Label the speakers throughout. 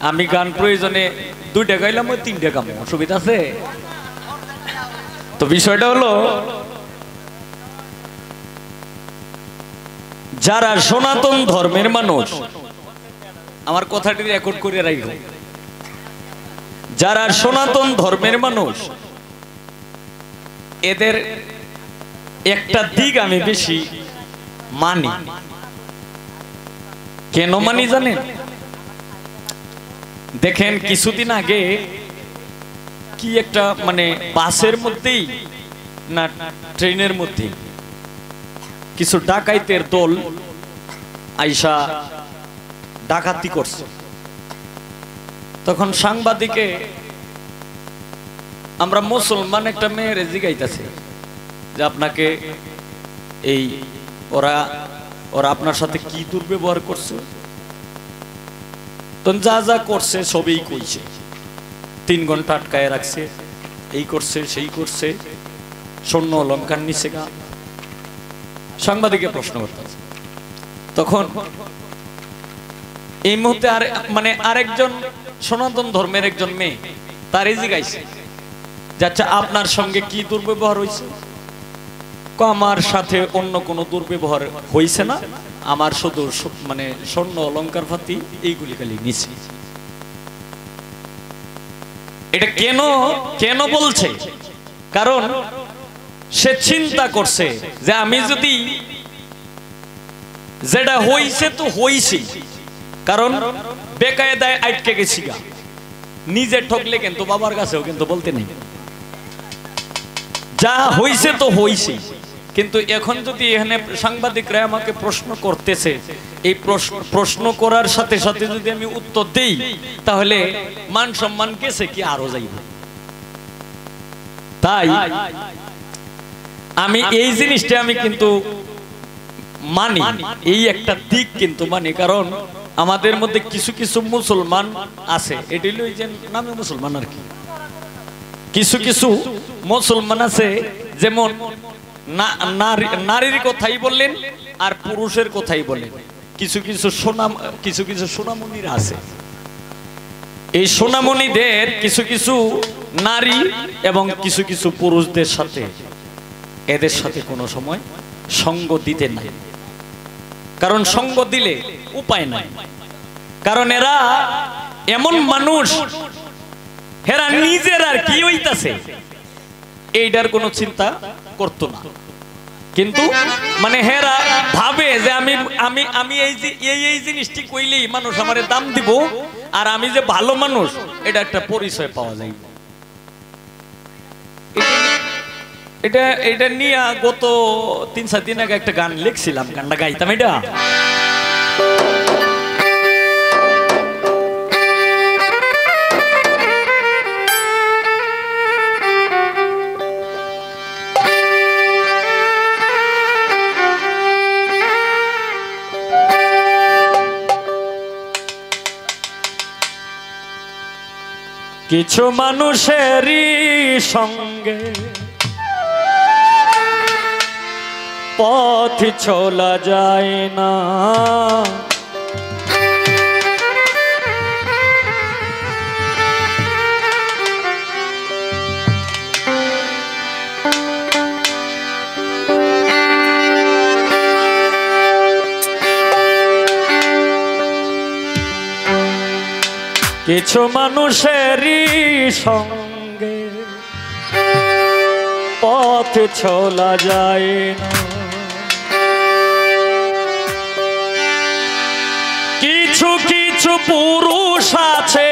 Speaker 1: আমি গান প্রয়োজনে 2টা গাইলাম, ওই 3টা গাম, অসুবিধা আছে? তো বিষয়টা হলো, যারা সনাতন ধর্মের মানুষ, আমার কথাটি রেকর্ড করে রাখো, যারা সনাতন ধর্মের মানুষ, এদের একটা দিক আমি বেশি মানি। কেন মানি জানেন? দেখেন কিছুদিন আগে কি একটা মানে বাসের মধ্যেই না ট্রেনের মধ্যে কিছু ডাকাইতের দল আইসা ডাকাতি করছে। তখন সাংবাদিকে আমরা মুসলমান একটা মেয়ের জিগাইতেছে যে আপনাকে এই ওরা আপনার সাথে কি দুর্ব্যবহার করছে। তো যা যা করছে সবই কইছে, 3 ঘন্টা আটকায় রাখছে, এই করছে সেই করছে, স্বর্ণ অলঙ্কার নিছে গা। সাংবাদিকে প্রশ্ন করতেছে, তখন এই মুহূর্তে আর মানে আরেকজন সনাতন ধর্মের একজন মেয়ে তার জিগাইছে যে আচ্ছা আপনার সঙ্গে কি দুর্ব্যবহার হয়েছে? আমার সাথে অন্য কোনো দুর্ব্যবহার হয়েছে না, আমার শুধু মানে স্বর্ণ অলঙ্কার ফাতি এইগুলি খালি নিছে। এটা কেন বলছে? কারণ সে চিন্তা করছে যে আমি যদি যেটা হইছে তো হইছে, কারণ বেকায়দায় আটকে গেছি গা, নিজে ঠকলে কিন্তু বাবার কাছেও কিন্তু বলতে নেই, যা হইছে তো হইছে। কিন্তু এখন যদি এখানে সাংবাদিকরা আমাকে প্রশ্ন করতেছে, এই প্রশ্ন করার সাথে সাথে যদি আমি উত্তর দেই, তাহলে মান সম্মান কেসে কি আরো যাইব। তাই আমি এই জিনিসটা আমি কিন্তু মানি, এই একটা দিক কিন্তু মানি। কারণ আমাদের মধ্যে কিছু কিছু মুসলমান আছে, এটি হলো যে নামে মুসলমান আর কি, কিছু কিছু মুসলমান আছে যেমন নারীর কথাই বললেন আর পুরুষের কথাই বলেন। কিছু কিছু সোনামণিরা আছে, এই সোনামণিদের কিছু কিছু নারী এবং কিছু কিছু পুরুষদের সাথে এদের সাথে কোনো সময় সঙ্গ দিতে নাই, কারণ সঙ্গ দিলে উপায় নাই। কারণ এরা এমন মানুষ, এরা নিজের আর কি হইতাছে এইটার কোনো চিন্তা করতো না, কিন্তু মানে হেরা ভাবে যে আমি আমি আমি এই জিনিসটি কইলেই মানুষ আমারে দাম দিব, আর আমি যে ভালো মানুষ এটা একটা পরিচয় পাওয়া যায়। এটা নিয়ে গত 3-4 দিন আগে একটা গান লিখছিলাম, গানটা গাইতাম। এটা কিছু মানুষেরই সঙ্গে পথ চলা যায় না, কিছু মানুষেরই সঙ্গে পথ চলা যায় না, কিছু কিছু পুরুষ আছে,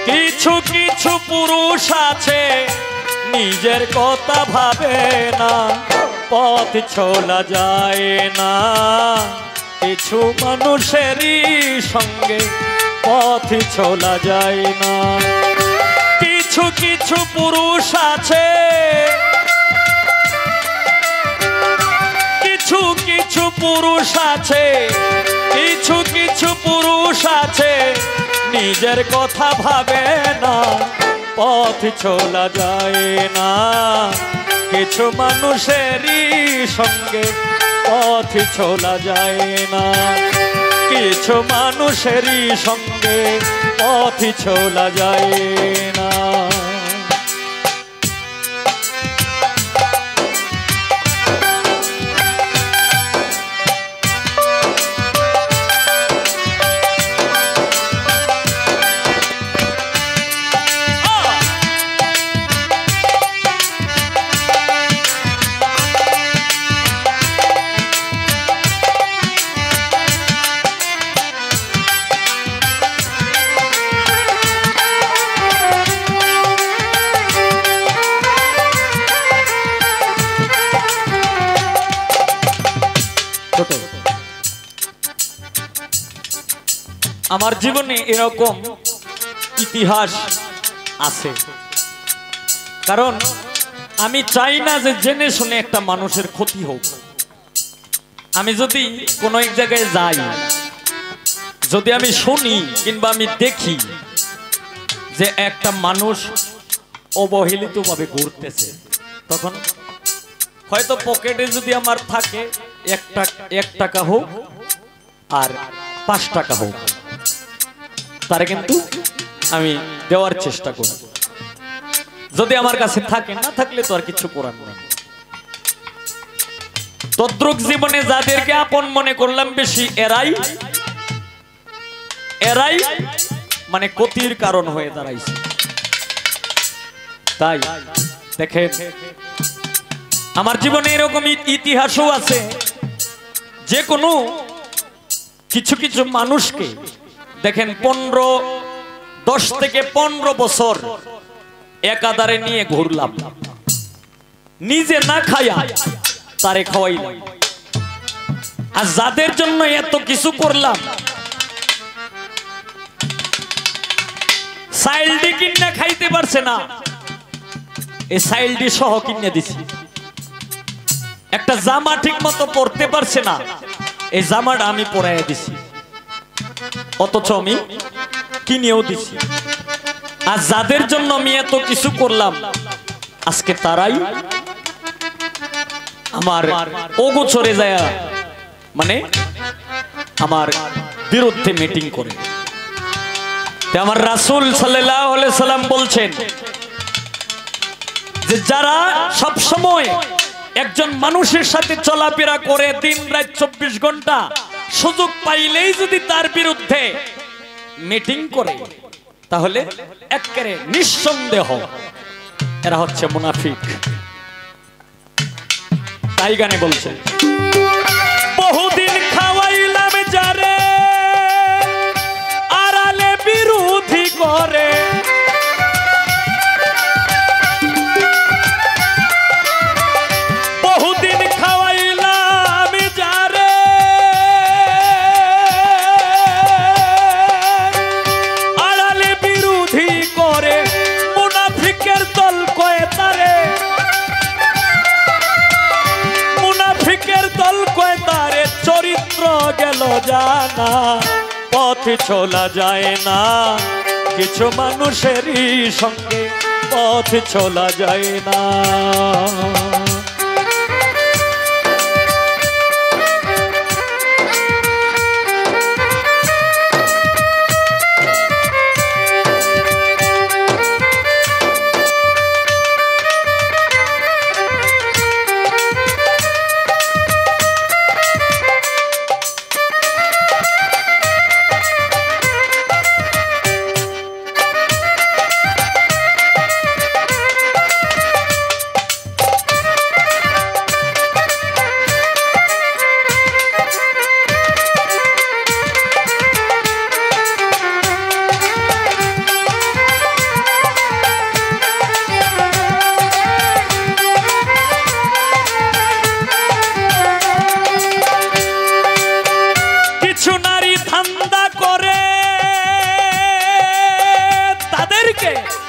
Speaker 1: কিছু কিছু পুরুষ আছে নিজের কথা ভাবে না, পথ চলা যায় না। কিছু মানুষেরই সঙ্গে পথ চলা যায় না, কিছু কিছু পুরুষ আছে, কিছু কিছু পুরুষ আছে, কিছু কিছু পুরুষ আছে নিজের কথা ভাবে না, পথ চলা যায় না। কিছু মানুষেরই সঙ্গে পথ চলা যায় না, কিছু মানুষেরই সঙ্গে পথই চলা যায় না। আমার জীবনে এরকম ইতিহাস আছে, কারণ আমি চাই না যে জেনে শুনে একটা মানুষের ক্ষতি হোক। আমি যদি কোনো এক জায়গায় যাই, যদি আমি শুনি কিংবা আমি দেখি যে একটা মানুষ অবহেলিতভাবে ঘুরতেছে, তখন হয়তো পকেটে যদি আমার থাকে 1 টাকা হোক আর 5 টাকা হোক, তারে কিন্তু আমি দেওয়ার চেষ্টা করি। যদি আমার কাছে থাকে, না থাকলে তো আর কিছু করার নেই। তদ্রুপ জীবনে যাদেরকে আপন মনে করলাম বেশি, এরাই মানে ক্ষতির কারণ হয়ে দাঁড়াইছে। তাই দেখেন, আমার জীবনে এরকম ইতিহাসও আছে, যে কোনো কিছু কিছু মানুষকে দেখেন 10 থেকে 15 বছর একাধারে নিয়ে ঘুরলাম, নিজে না খায়া তারে খাওয়াইলাম। আর যাদের জন্য এত কিছু করলাম, চাইল্ডি কিনে খাইতে পারছে না, এই চাইল্ডি সহ কিনে দিছি। একটা জামা ঠিক মতো পরতে পারছে না, এই জামাটা আমি পরাইয়া দিছি, অথচ আমি কিনেও দিছি। আর যাদের জন্য আমি এত কিছু করলাম, আজকে তারাই আমার অগোচরে যায় মানে আমার বিরুদ্ধে মিটিং করে। আমার রাসূল সাল্লাল্লাহু আলাইহি সাল্লাম বলছেন যে যারা সব সময় একজন মানুষের সাথে চলাফেরা করে দিন রাত 24 ঘন্টা, সুযোগ পাইলেই যদি তার বিরুদ্ধে মিটিং করে, তাহলে একেবারে নিঃসন্দেহ এরা হচ্ছে মুনাফিক। তাই গানে বলছে, বহুদিন খাওয়াইলাম যারে আড়ালে বিরোধী করে, বহুদিন খাওয়াইলাম যারে আড়ালে বিরোধী করে, মুনাফিকের দল কয়ে তারে, মুনাফিকের দল কয়ে তারে, চরিত্র গেল জানা, পথ চলা যায় না, কিছু মানুষেরই সঙ্গে পথ চলা যায় না।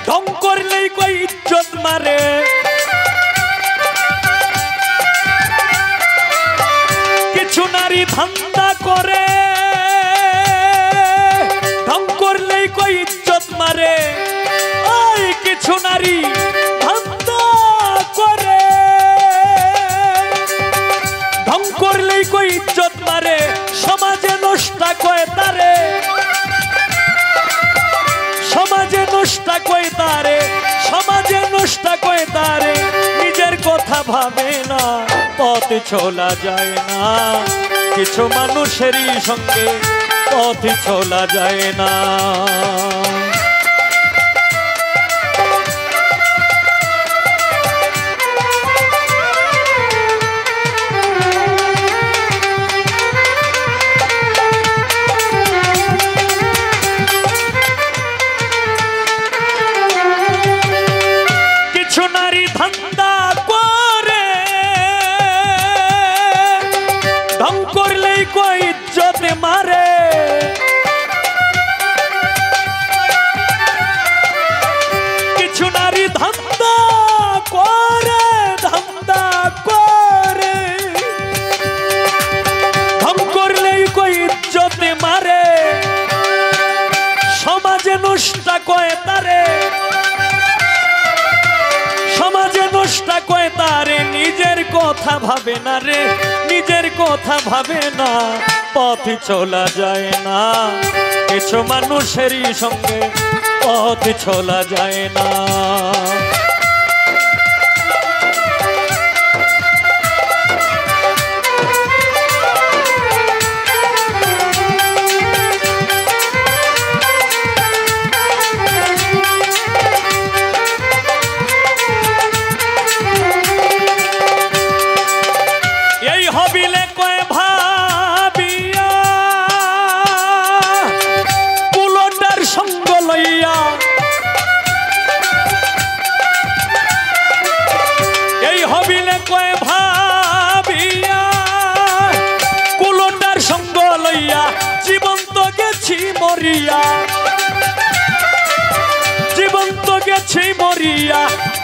Speaker 1: ঢং করলেই কই ইজ্জত মারে, কিছু নারী ধান্দা করে, ঢং করলেই কই ইজ্জত মারে, ওই কিছু নারী ধান্দা করে, ঢং করলেই কই ইজ্জত মারে, সমাজে নষ্ট করে ভাবে না পথ চলা যায় না কিছু মানুষেরই সঙ্গে পথ চলা যায় না নিজের কথা ভাবে না রে নিজের কথা ভাবে না পথ চলা যায় না কিছু মানুষেরই সঙ্গে পথ চলা যায় না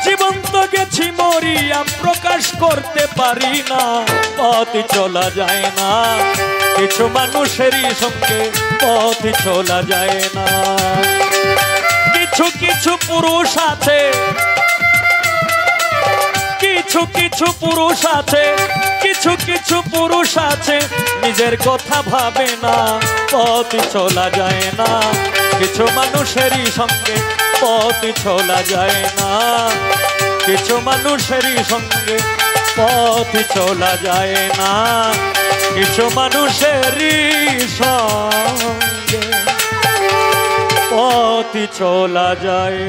Speaker 1: জীবন্ত গেছি মরিয়া প্রকাশ করতে পারি না পথ চলা যায় না কিছু মানুষেরই সঙ্গে পথ চলা যায় না কিছু কিছু পুরুষ আছে কিছু কিছু পুরুষ আছে কিছু কিছু পুরুষ আছে নিজের কথা ভাবে না পথ চলা যায় না কিছু মানুষেরই সঙ্গে পথ চলা যায় না কিছু মানুষেরই সঙ্গে পথ চলা যায় না কিছু মানুষেরই সঙ্গে পথ চলা যায়